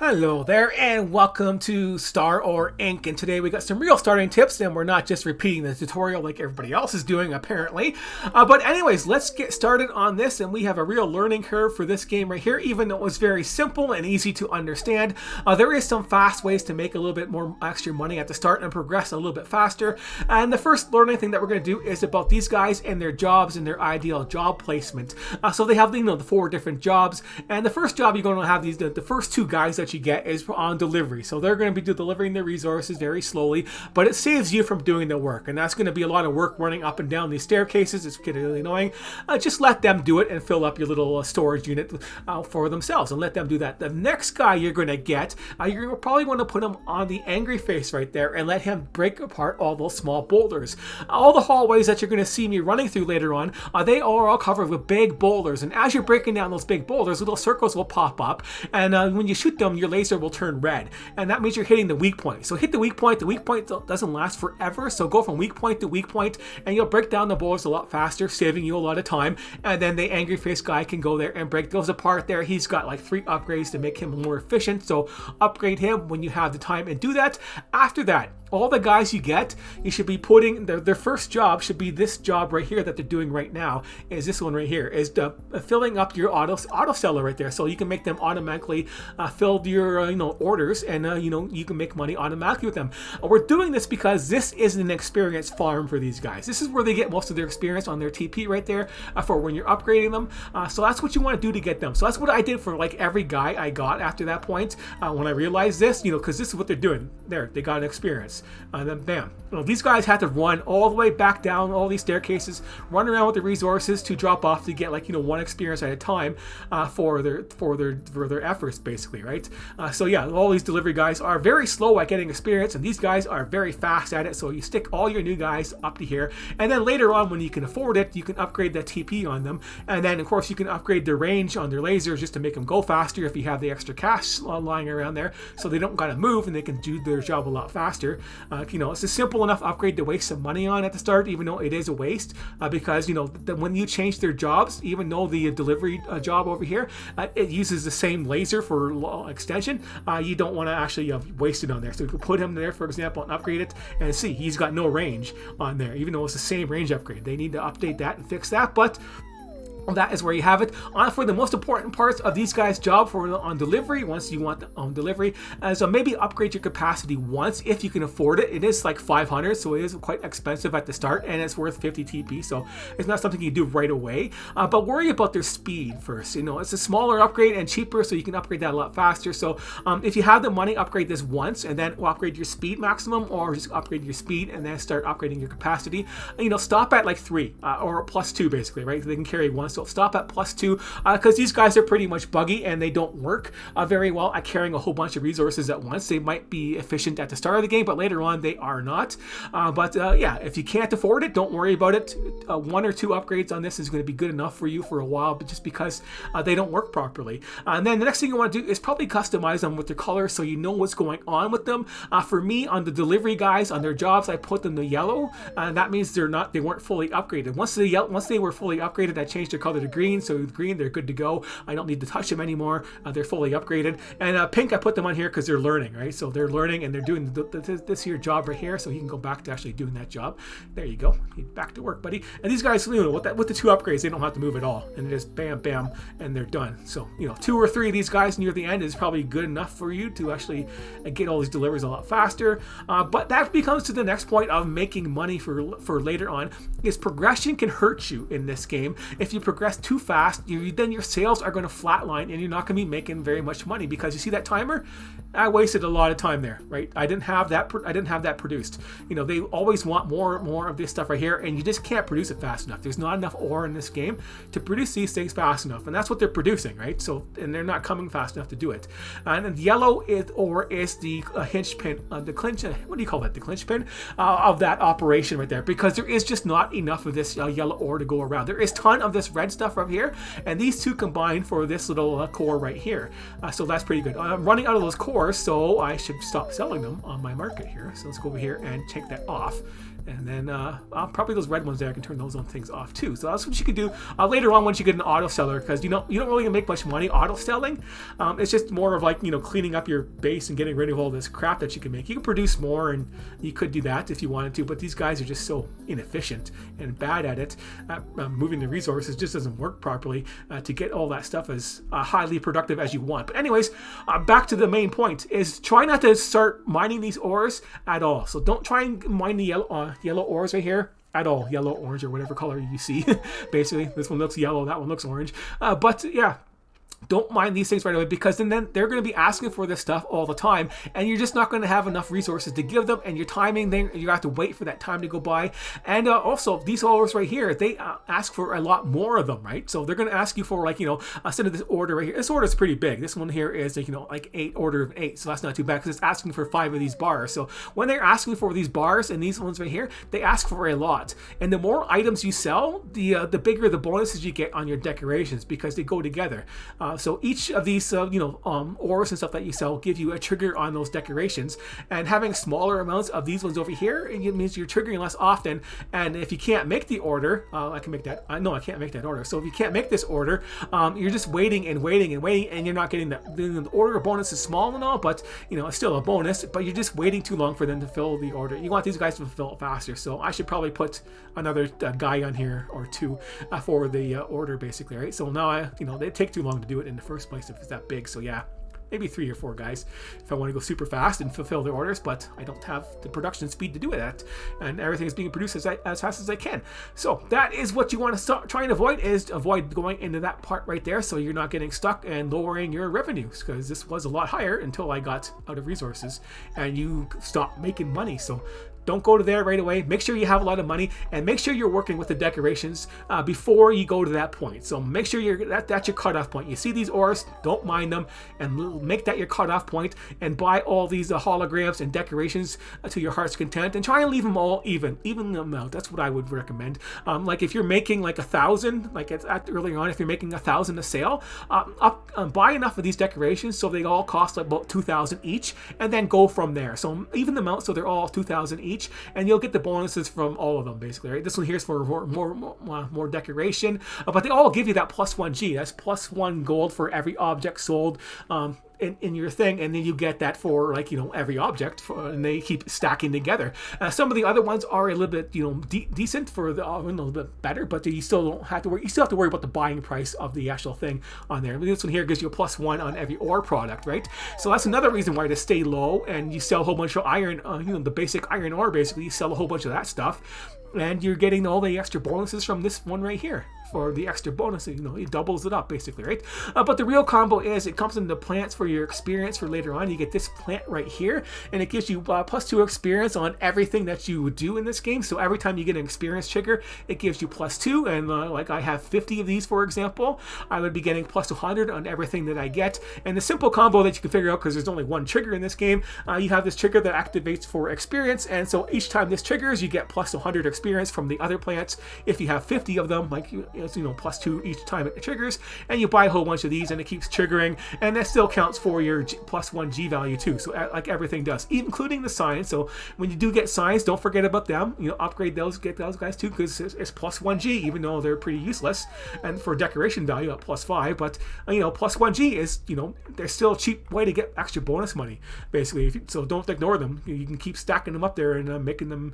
Hello there and welcome to Star or Ink, and today we got some real starting tips and we're not just repeating the tutorial like everybody else is doing apparently. But anyways, let's get started on this, and we have a real learning curve for this game right here. Even though it was very simple and easy to understand, there is some fast ways to make a little bit more extra money at the start and progress a little bit faster. And the first learning thing that we're going to do is about these guys and their jobs and their ideal job placement. So they have the 4 different jobs, and the first job you're going to have the first 2 guys that you get is on delivery. So they're going to be delivering their resources very slowly, but it saves you from doing the work, and that's going to be a lot of work running up and down these staircases. It's getting really annoying. Just let them do it and fill up your little storage unit for themselves, and let them do that. The next guy you're going to get, you're probably going to put him on the angry face right there and let him break apart all those small boulders. All the hallways that you're going to see me running through later on, they are all covered with big boulders, and as you're breaking down those big boulders, little circles will pop up, and when you shoot them, your laser will turn red, and that means you're hitting the weak point. So hit the weak point. The weak point doesn't last forever, so go from weak point to weak point, and you'll break down the boulders a lot faster, saving you a lot of time. And then the angry face guy can go there and break those apart there. He's got like 3 upgrades to make him more efficient, so upgrade him when you have the time and do that. After that, all the guys you get, you should be putting their first job should be this job right here that they're doing right now. Is this one right here? Is filling up your auto seller right there, so you can make them automatically fill your orders, and you can make money automatically with them. We're doing this because this is an experience farm for these guys. This is where they get most of their experience on their TP right there for when you're upgrading them. So that's what you want to do to get them. So that's what I did for like every guy I got after that point when I realized this, because this is what they're doing. There, they got an experience. And then bam, these guys had to run all the way back down all these staircases, run around with the resources to drop off to get 1 experience at a time for their efforts, basically, right? So yeah, all these delivery guys are very slow at getting experience, and these guys are very fast at it. So you stick all your new guys up to here, and then later on, when you can afford it, you can upgrade the TP on them, and then of course you can upgrade the range on their lasers just to make them go faster if you have the extra cash lying around there, so they don't gotta move and they can do their job a lot faster. It's a simple enough upgrade to waste some money on at the start, even though it is a waste, because when you change their jobs, even though the delivery job over here, it uses the same laser for extension, you don't want to actually waste it on there. So you can put him there, for example, and upgrade it, and see he's got no range on there, even though it's the same range upgrade. They need to update that and fix that, but that is where you have it. For the most important parts of these guys' job on delivery, once you want on delivery, so maybe upgrade your capacity once if you can afford it. It is like 500, so it is quite expensive at the start, and it's worth 50 TP, so it's not something you do right away. But worry about their speed first. It's a smaller upgrade and cheaper, so you can upgrade that a lot faster. So if you have the money, upgrade this once, and then upgrade your speed maximum, or just upgrade your speed and then start upgrading your capacity. Stop at like 3 or +2 basically, right? They can carry 1. So stop at +2 because these guys are pretty much buggy and they don't work very well at carrying a whole bunch of resources at once. They might be efficient at the start of the game, but later on they are not. Yeah, if you can't afford it, don't worry about it. 1 or 2 upgrades on this is going to be good enough for you for a while, but just because they don't work properly. And then the next thing you want to do is probably customize them with their colors so you know what's going on with them. For me, on the delivery guys, on their jobs, I put them to yellow, and that means they weren't fully upgraded. Once they were fully upgraded, I changed their color to green. So with green, they're good to go. I don't need to touch them anymore. They're fully upgraded. And pink, I put them on here because they're learning, right? So they're learning and they're doing this here job right here. So he can go back to actually doing that job. There you go. Back to work, buddy. And these guys, with the 2 upgrades, they don't have to move at all. And they just bam, bam, and they're done. So 2 or 3 of these guys near the end is probably good enough for you to actually get all these deliveries a lot faster. But that becomes to the next point of making money for later on. Is progression can hurt you in this game. If you progress too fast, then your sales are going to flatline and you're not going to be making very much money, because you see that timer? I wasted a lot of time there, right? I didn't have that produced. They always want more of this stuff right here, and you just can't produce it fast enough. There's not enough ore in this game to produce these things fast enough, and that's what they're producing, right? So, and they're not coming fast enough to do it. And yellow is the hinge pin, the clinch. What do you call that? The clinch pin of that operation right there, because there is just not enough of this yellow ore to go around. There is ton of this red stuff right here, and these 2 combine for this little core right here. So that's pretty good. I'm running out of those cores, so I should stop selling them on my market here. So let's go over here and take that off. And then probably those red ones there, I can turn those on things off too. So that's what you can do later on once you get an auto seller, because you don't really make much money auto selling. It's just more of like, cleaning up your base and getting rid of all this crap that you can make. You can produce more, and you could do that if you wanted to, but these guys are just so inefficient and bad at it. Moving the resources just doesn't work properly to get all that stuff as highly productive as you want. But anyways, back to the main point is try not to start mining these ores at all. So don't try and mine the yellow ores right here at all. Yellow, orange, or whatever color you see. Basically, this one looks yellow, that one looks orange. But yeah, don't mind these things right away, because then they're going to be asking for this stuff all the time, and you're just not going to have enough resources to give them, and your timing, then you have to wait for that time to go by. And also, these orders right here, they ask for a lot more of them, right? So they're going to ask you for, like, send of this order right here. This order is pretty big. This one here is like 8 order of 8, so that's not too bad, because it's asking for 5 of these bars. So when they're asking for these bars and these ones right here, they ask for a lot. And the more items you sell, the bigger the bonuses you get on your decorations, because they go together. So each of these, ores and stuff that you sell give you a trigger on those decorations. And having smaller amounts of these ones over here, it means you're triggering less often. And if you can't make the order, I can make that. No, I can't make that order. So if you can't make this order, you're just waiting and waiting and waiting, and you're not getting that. The order bonus is small and all, but it's still a bonus. But you're just waiting too long for them to fill the order. You want these guys to fill it faster. So I should probably put another guy on here or two for the order, basically, right? So now they take too long to do it in the first place if it's that big. So yeah, maybe 3 or 4 guys if I want to go super fast and fulfill their orders, but I don't have the production speed to do it, and everything is being produced as fast as I can. So that is what you want to try and avoid, is avoid going into that part right there, so you're not getting stuck and lowering your revenues, because this was a lot higher until I got out of resources and you stopped making money. So don't go to there right away. Make sure you have a lot of money, and make sure you're working with the decorations before you go to that point. So make sure that's your cutoff point. You see these ores, don't mine them, and make that your cutoff point, and buy all these holograms and decorations to your heart's content, and try and leave them all even them out. That's what I would recommend. Like if you're making like 1,000, like earlier on, if you're making 1,000 a sale, buy enough of these decorations so they all cost about 2,000 each, and then go from there. So even them out so they're all 2,000 each, and you'll get the bonuses from all of them, basically, right? This one here is for more decoration, but they all give you that +1 G. That's +1 gold for every object sold in your thing, and then you get that for every object, and they keep stacking together. Some of the other ones are a little bit decent for a little bit better, but you still don't have to worry. You still have to worry about the buying price of the actual thing on there. This one here gives you a +1 on every ore product, right? So that's another reason why to stay low, and you sell a whole bunch of iron, the basic iron ore. Basically, you sell a whole bunch of that stuff, and you're getting all the extra bonuses from this one right here. For the extra bonus, it doubles it up, basically, right? But the real combo is it comes into plants for your experience for later on. You get this plant right here, and it gives you +2 experience on everything that you would do in this game. So every time you get an experience trigger, it gives you +2, and like I have 50 of these, for example, I would be getting +200 on everything that I get. And the simple combo that you can figure out, because there's only one trigger in this game, you have this trigger that activates for experience, and so each time this triggers, you get +100 experience from the other plants. If you have 50 of them, like it's +2 each time it triggers, and you buy a whole bunch of these, and it keeps triggering, and that still counts for your +1 G value too. So like everything does, including the signs. So when you do get signs, don't forget about them. Upgrade those, get those guys too, because it's +1 G, even though they're pretty useless, and for decoration value at +5. But +1 G is they're still a cheap way to get extra bonus money, basically. So don't ignore them. You can keep stacking them up there and making them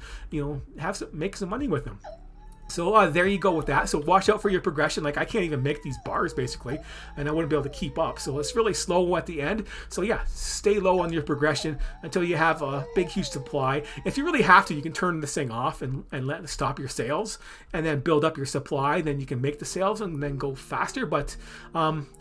make some money with them. So there you go with that. So watch out for your progression. Like I can't even make these bars basically, and I wouldn't be able to keep up. So it's really slow at the end. So yeah, stay low on your progression until you have a big, huge supply. If you really have to, you can turn this thing off and let it stop your sales, and then build up your supply. Then you can make the sales and then go faster. But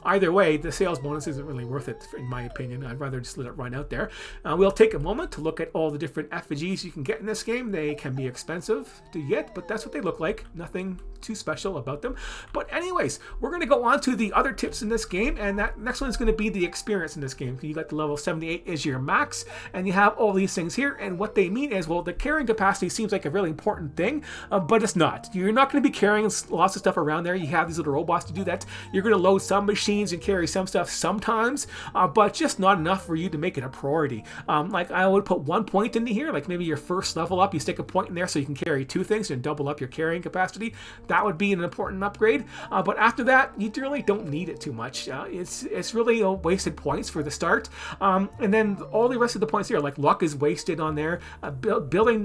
either way, the sales bonus isn't really worth it, in my opinion. I'd rather just let it run out there. We'll take a moment to look at all the different effigies you can get in this game. They can be expensive to get, but that's what they look like. like. Nothing too special about them. But anyways, we're going to go on to the other tips in this game, and that next one is going to be the experience in this game. You got the level 78 is your max, and you have all these things here, and what they mean is, well, the carrying capacity seems like a really important thing, but it's not. You're not going to be carrying lots of stuff around there. You have these little robots to do that. You're going to load some machines and carry some stuff sometimes, but just not enough for you to make it a priority. Like I would put 1 point into here, like maybe your first level up, you stick a point in there so you can carry 2 things and double up your carrying capacity. That would be an important upgrade, but after that, you really don't need it too much. It's really wasted points for the start, and then all the rest of the points here, like luck is wasted on there. Building,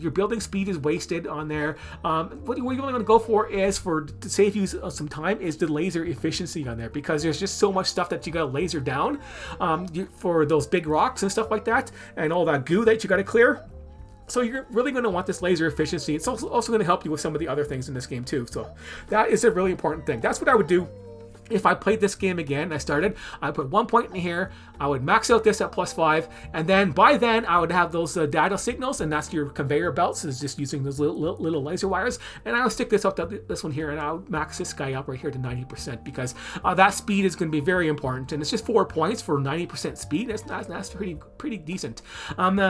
your building speed is wasted on there. What you really want to go for is, to save you some time, is the laser efficiency on there, because there's just so much stuff that you got to laser down for those big rocks and stuff like that, and all that goo that you got to clear. So you're really going to want this laser efficiency. It's also going to help you with some of the other things in this game too. So that is a really important thing. That's what I would do. If I played this game again, I put 1 point in here, I would max out this at +5, and then by then I would have those data signals, and that's your conveyor belts, is just using those little laser wires, and I would stick this up to this one here, and I would max this guy up right here to 90%, because that speed is going to be very important, and it's just 4 points for 90% speed. That's pretty decent.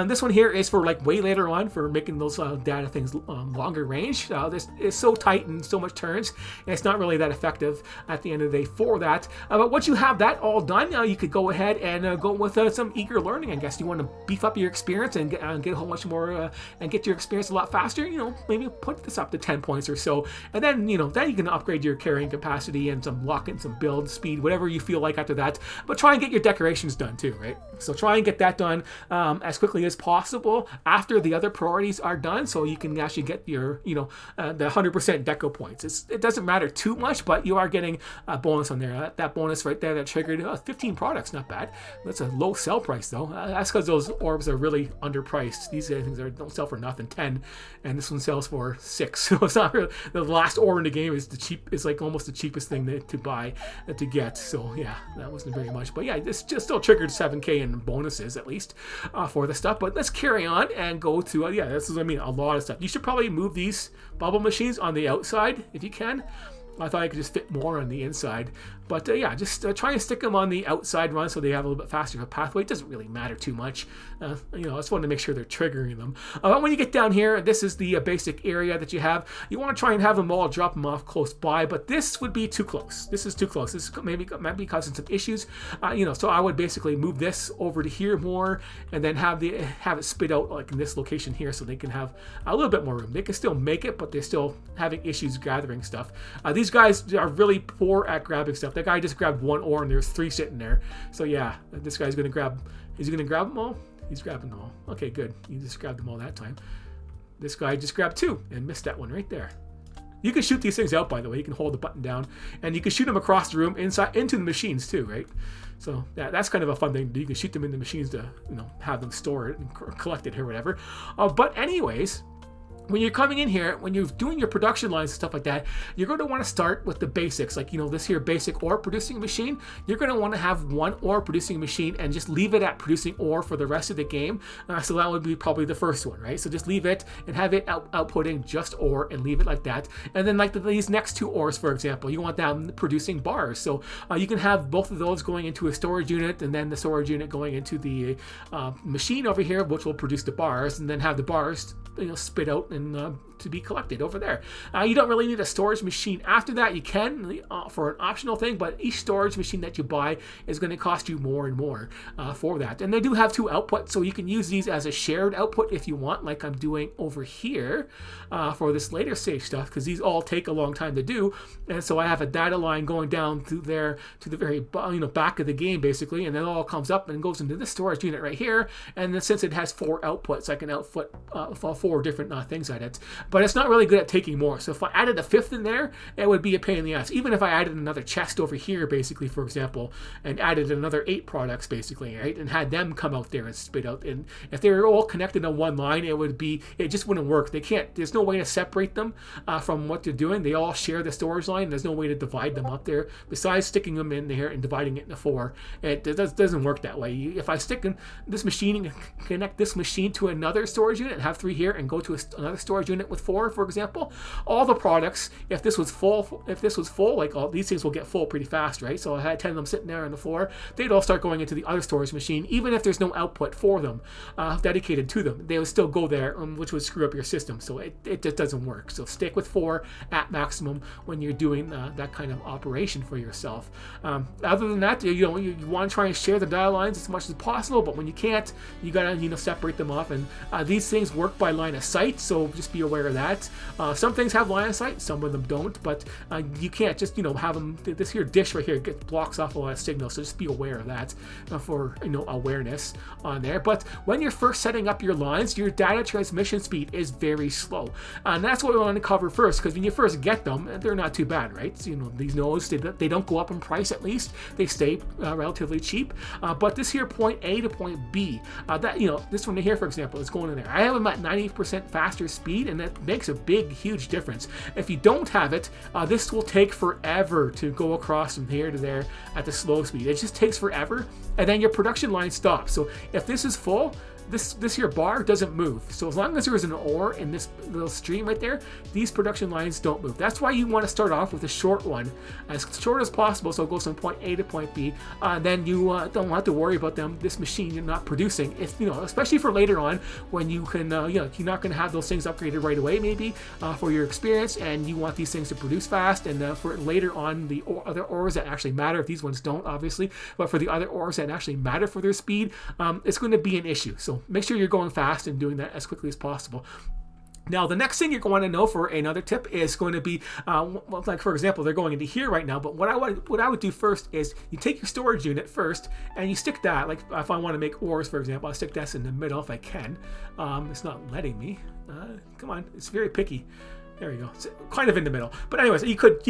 This one here is for like way later on, for making those data things longer range. This is so tight and so much turns, and it's not really that effective at the end of the day for that. But once you have that all done, now you could go ahead and go with some eager learning. I guess you want to beef up your experience and get a whole bunch more and get your experience a lot faster. Maybe put this up to 10 points or so, and then then you can upgrade your carrying capacity and some luck and some build speed, whatever you feel like after that. But try and get your decorations done too, right? So try and get that done as quickly as possible after the other priorities are done, so you can actually get your the 100% deco points. It doesn't matter too much, but you are getting a bonus on there. That bonus right there that triggered 15 products, not bad. That's a low sell price though. That's because those orbs are really underpriced. These things don't sell for nothing, 10, and this one sells for 6. So it's not really, the last orb in the game is is like almost the cheapest thing to buy to get. So yeah, that wasn't very much, but yeah, this just still triggered 7k in bonuses at least for the stuff. But let's carry on and go to this is a lot of stuff. You should probably move these bubble machines on the outside if you can. I thought I could just fit more on the inside, but just try and stick them on the outside run so they have a little bit faster of a pathway. It doesn't really matter too much. I just want to make sure they're triggering them. When you get down here, this is the basic area that you have. You want to try and have them all, drop them off close by, but this would be too close. This is too close. This might be causing some issues. So I would basically move this over to here more, and then have it spit out like in this location here, so they can have a little bit more room. They can still make it, but they're still having issues gathering stuff. These guys are really poor at grabbing stuff. That guy just grabbed 1 ore, and there's 3 sitting there. So yeah, this guy's gonna grab. Is he gonna grab them all? He's grabbing them all. Okay, good. He just grabbed them all that time. This guy just grabbed 2 and missed that one right there. You can shoot these things out, by the way. You can hold the button down, and you can shoot them across the room inside into the machines too, right? So that's kind of a fun thing. You can shoot them in the machines to have them store it and collect it or whatever. But anyways, when you're coming in here, when you're doing your production lines and stuff like that, you're going to want to start with the basics, like this here basic ore producing machine. You're going to want to have 1 ore producing machine and just leave it at producing ore for the rest of the game. So that would be probably the first one, right? So just leave it and have it outputting just ore and leave it like that. And then like these next 2 ores, for example, you want them producing bars. So you can have both of those going into a storage unit, and then the storage unit going into the machine over here, which will produce the bars, and then have the bars spit out and to be collected over there. You don't really need a storage machine after that. You can for an optional thing, but each storage machine that you buy is going to cost you more and more for that. And they do have 2 outputs, so you can use these as a shared output if you want, like I'm doing over here for this later stage stuff, because these all take a long time to do. And so I have a data line going down through there to the very back of the game basically, and then it all comes up and goes into this storage unit right here. And then since it has 4 outputs, I can output 4 different things at it. But it's not really good at taking more. So if I added a 5th in there, it would be a pain in the ass. Even if I added another chest over here, basically, for example, and added another 8 products, basically, right, and had them come out there and spit out. And if they were all connected on one line, it just wouldn't work. They can't. There's no way to separate them from what they're doing. They all share the storage line. There's no way to divide them up there besides sticking them in there and dividing it into 4. It doesn't work that way. If I stick in this machine and connect this machine to another storage unit and have 3 here and go to another another storage unit with 4, for example, all the products, if this was full, like all these things will get full pretty fast, right? So I had 10 of them sitting there on the floor. They'd all start going into the other storage machine, even if there's no output for them dedicated to them. They would still go there, which would screw up your system. So it just doesn't work. So stick with 4 at maximum when you're doing that kind of operation for yourself. Other than that, you want to try and share the dial lines as much as possible, but when you can't, you gotta separate them off. And these things work by line of sight, so just be aware of that. Some things have line of sight, some of them don't, but you can't just have them. This here dish right here blocks off a lot of signals, so just be aware of that for awareness on there. But when you're first setting up your lines, your data transmission speed is very slow, and that's what we want to cover first, because when you first get them, they're not too bad, right? So, these nodes, they don't go up in price. At least they stay relatively cheap. But this here point A to point B, this one here, for example, is going in there. I have them at 90% faster speed, and that makes a big, huge difference. If you don't have it, this will take forever to go across from here to there at the slow speed. It just takes forever, and then your production line stops. So if this is full, this here bar doesn't move. So as long as there is an ore in this little stream right there, these production lines don't move. That's why you want to start off with a short one, as short as possible, so it goes from point A to point B. Then you don't have to worry about this machine you're not producing. If especially for later on, when you can, you're not going to have those things upgraded right away, maybe for your experience, and you want these things to produce fast. And for later on, the other ores that actually matter, if these ones don't, obviously, but for the other ores that actually matter for their speed, it's going to be an issue. So make sure you're going fast and doing that as quickly as possible. Now, the next thing you're going to know for another tip is going to be, like for example, they're going into here right now, but what I would do first is you take your storage unit first and you stick that, like if I want to make ores, for example, I'll stick this in the middle if I can. It's not letting me. Come on, it's very picky. There you go. It's kind of in the middle. But anyways, you could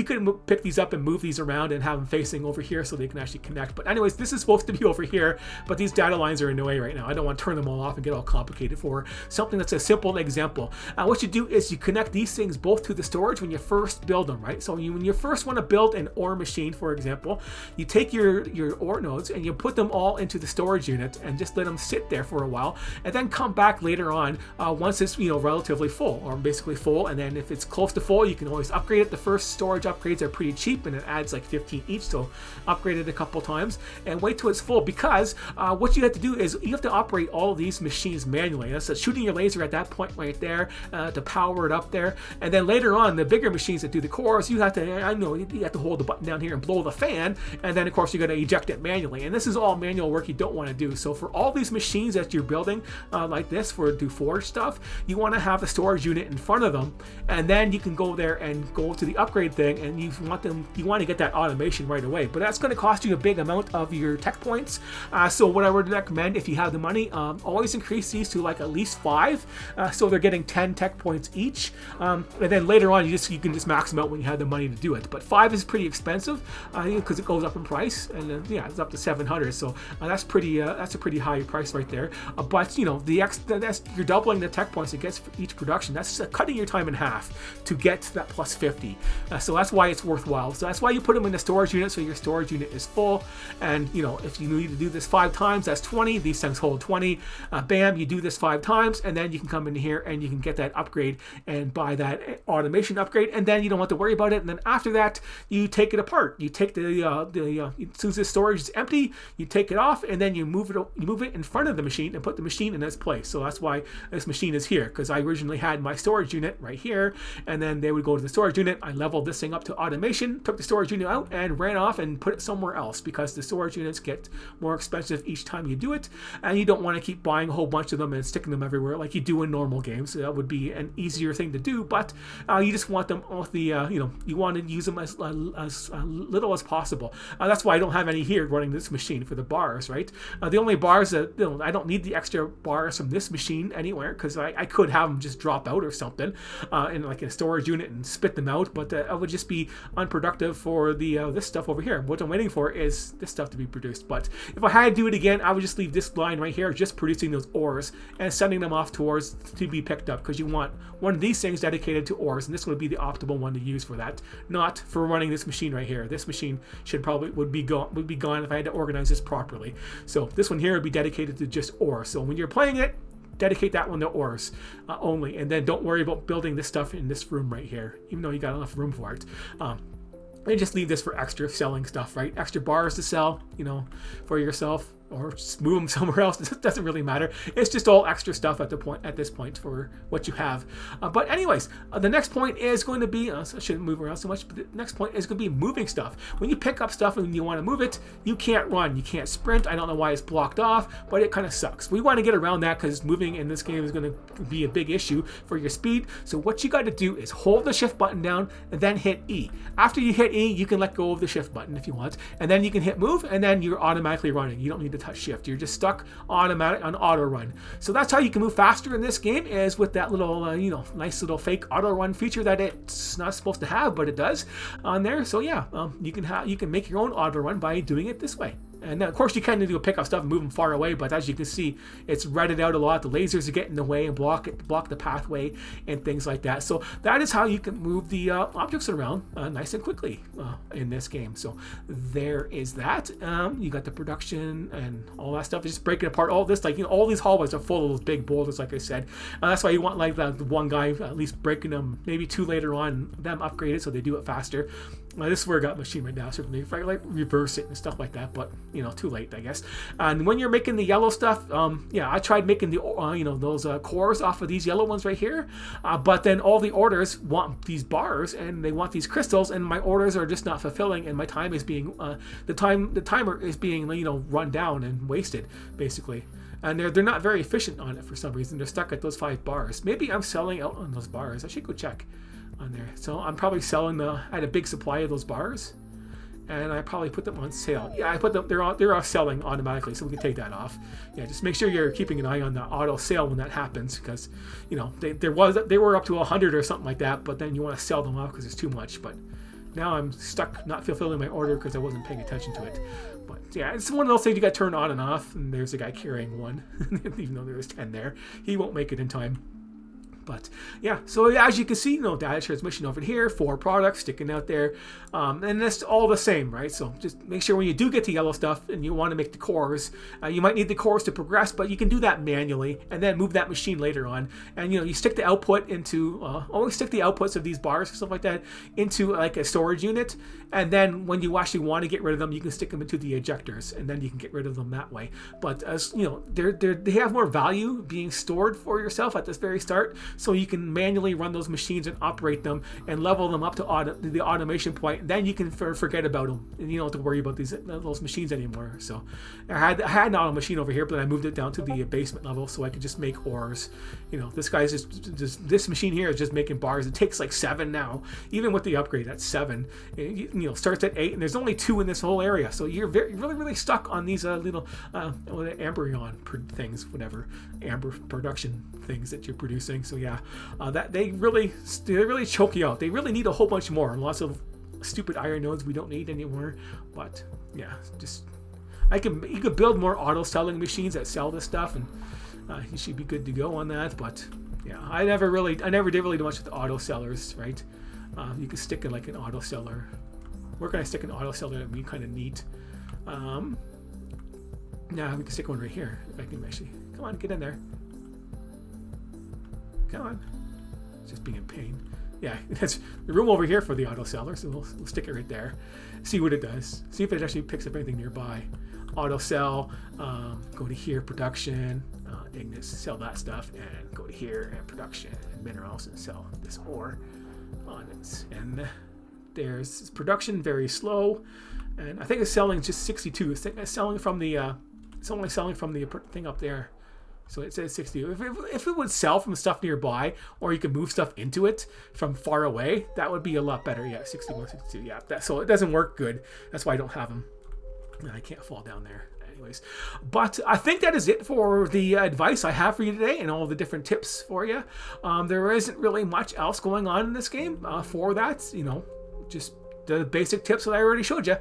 pick these up and move these around and have them facing over here so they can actually connect. But anyways, this is supposed to be over here, but these data lines are in the way right now. I don't want to turn them all off and get all complicated for something that's a simple example. What you do is you connect these things both to the storage when you first build them, right? So when you first want to build an ore machine, for example, you take your ore nodes and you put them all into the storage unit and just let them sit there for a while, and then come back later on once it's relatively full, or basically full. And then if it's close to full, you can always upgrade it. The first storage upgrades are pretty cheap, and it adds like 15 each, so upgrade it a couple times and wait till it's full, because what you have to do is you have to operate all of these machines manually. That's shooting your laser at that point right there to power it up there, and then later on the bigger machines that do the cores, you have to hold the button down here and blow the fan, and then of course you got to eject it manually, and this is all manual work you don't want to do. So for all these machines that you're building like this for do forge stuff, you want to have a storage unit in front of them, and then you can go there and go to the upgrade thing, and you want to get that automation right away. But that's going to cost you a big amount of your tech points. So what I would recommend, if you have the money, always increase these to like at least 5, so they're getting 10 tech points each. And then later on, you can just max them out when you have the money to do it. But 5 is pretty expensive because it goes up in price, and it's up to 700. So that's a pretty high price right there. But you're doubling the tech points it gets for each production. That's cutting your time in half to get that plus 50. So that's why it's worthwhile. So that's why you put them in the storage unit, so your storage unit is full. And if you need to do this 5 times, that's 20. These things hold 20. Bam, you do this 5 times, and then you can come in here and you can get that upgrade and buy that automation upgrade, and then you don't have to worry about it. And then after that, you take it apart. You take as soon as the storage is empty, you take it off, and then you move it in front of the machine and put the machine in its place. So that's why this machine is here, because I originally had my storage unit right here, and then they would go to the storage unit. I leveled this thing up to automation, took the storage unit out, and ran off and put it somewhere else, because the storage units get more expensive each time you do it, and you don't want to keep buying a whole bunch of them and sticking them everywhere like you do in normal games. So that would be an easier thing to do, but you just want them off the you want to use them as little as possible. That's why I don't have any here running this machine for the bars, right? The only bars that I don't need the extra bars from this machine anywhere, because I could have them just drop out or something in like a storage unit and spit them out, but it would just be unproductive for the this stuff over here. What I'm waiting for is this stuff to be produced. But if I had to do it again, I would just leave this line right here just producing those ores and sending them off towards to be picked up, because you want one of these things dedicated to ores, and this would be the optimal one to use for that, not for running this machine right here. This machine would be gone if I had to organize this properly. So this one here would be dedicated to just ore. So when you're playing it, dedicate that one to ores only, and then don't worry about building this stuff in this room right here, even though you got enough room for it. And just leave this for extra selling stuff, right? Extra bars to sell, for yourself, or just move them somewhere else. It doesn't really matter. It's just all extra stuff at this point for what you have. But anyways, the next point is going to be, so I shouldn't move around so much, but the next point is going to be moving stuff. When you pick up stuff and you want to move it, you can't run, you can't sprint. I don't know why it's blocked off, but it kind of sucks. We want to get around that because moving in this game is going to be a big issue for your speed. So what you got to do is hold the shift button down and then hit E. After you hit E, you can let go of the shift button if you want, and then you can hit move, and then you're automatically running. You don't need to touch shift. You're just stuck automatic on auto run. So that's how you can move faster in this game, is with that little nice little fake auto run feature that it's not supposed to have, but it does on there. So yeah, you can make your own auto run by doing it this way. And then, of course, you kind of do pick up stuff and move them far away, but as you can see, it's redded out a lot. The lasers are getting in the way and block the pathway and things like that. So that is how you can move the objects around nice and quickly in this game. So there is that. You got the production and all that stuff. Just breaking apart all this, all these hallways are full of those big boulders, like I said. That's why you want the one guy at least breaking them, maybe two later on, them upgraded so they do it faster. This is where I got machine right now, so if I reverse it and stuff like that, but too late, I guess. And when you're making the yellow stuff, I tried making the those cores off of these yellow ones right here, but then all the orders want these bars and they want these crystals, and my orders are just not fulfilling, and my time is being the timer is being run down and wasted basically. And they're not very efficient on it for some reason. They're stuck at those 5 bars. Maybe I'm selling out on those bars. I should go check on there. So I'm probably selling I had a big supply of those bars, and I probably put them on sale. Yeah, I put them. They're selling automatically, so we can take that off. Yeah, just make sure you're keeping an eye on the auto sale when that happens, because they were up to 100 or something like that, but then you want to sell them off because it's too much. But now I'm stuck not fulfilling my order because I wasn't paying attention to it. But yeah, it's one of those things you got to turn on and off. And there's a guy carrying one, even though there was 10 there. He won't make it in time. But yeah, so as you can see, data transmission over here, 4 products sticking out there, and that's all the same, right? So just make sure when you do get to yellow stuff and you want to make the cores, you might need the cores to progress, but you can do that manually and then move that machine later on. And you stick the output into always stick the outputs of these bars and stuff like that into like a storage unit, and then when you actually want to get rid of them, you can stick them into the ejectors, and then you can get rid of them that way. But as they have more value being stored for yourself at this very start. So you can manually run those machines and operate them and level them up to the automation point. Then you can forget about them, and you don't have to worry about those machines anymore. So I had an auto machine over here, but I moved it down to the basement level so I could just make ores. This guy's just this machine here is just making bars. It takes like 7 now, even with the upgrade. That's 7. Starts at 8, and there's only 2 in this whole area. So you're really stuck on these little embryon things, whatever amber production things that you're producing. So yeah, that they really choke you out. They really need a whole bunch more. Lots of stupid iron nodes we don't need anymore. But yeah, you could build more auto selling machines that sell this stuff, and you should be good to go on that. But yeah, I never did really do much with the auto sellers, right? You could stick in like an auto seller. Where can I stick an auto seller that would be kind of neat? Now we can stick one right here if I can actually. Come on, get in there. Come on. It's just being a pain. Yeah, that's the room over here for the auto seller, so we'll stick it right there. See what it does. See if it actually picks up anything nearby. Auto sell, go to here, production, Ignis, sell that stuff, and go to here, and production, and minerals, and sell this ore on it. And there's production, very slow, and I think it's selling just 62. It's selling from the, it's only selling from the thing up there. So it says 60. If it would sell from stuff nearby, or you could move stuff into it from far away, that would be a lot better. Yeah, 61, 62. Yeah, so it doesn't work good. That's why I don't have them. And I can't fall down there. Anyways, but I think that is it for the advice I have for you today and all the different tips for you. There isn't really much else going on in this game for that. Just the basic tips that I already showed you.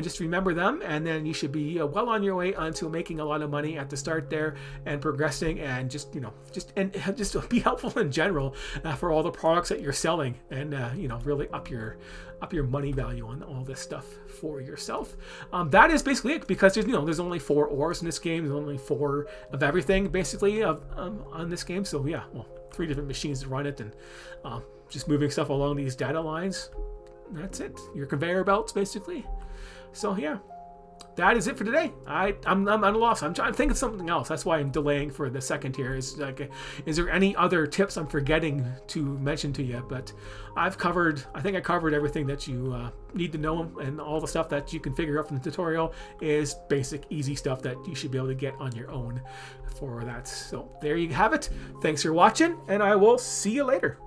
Just remember them, and then you should be well on your way onto making a lot of money at the start there and progressing, and just be helpful in general for all the products that you're selling, and really up your money value on all this stuff for yourself. That is basically it, because there's only 4 ores in this game. There's only 4 of everything basically on this game. So yeah, well, 3 different machines to run it, and just moving stuff along these data lines. That's it. Your conveyor belts, basically. So yeah, that is it for today. I'm at a loss. I'm trying to think of something else. That's why I'm delaying for the second here. Is there any other tips I'm forgetting to mention to you? But I think I covered everything that you need to know, and all the stuff that you can figure out from the tutorial is basic, easy stuff that you should be able to get on your own for that. So there you have it. Thanks for watching, and I will see you later.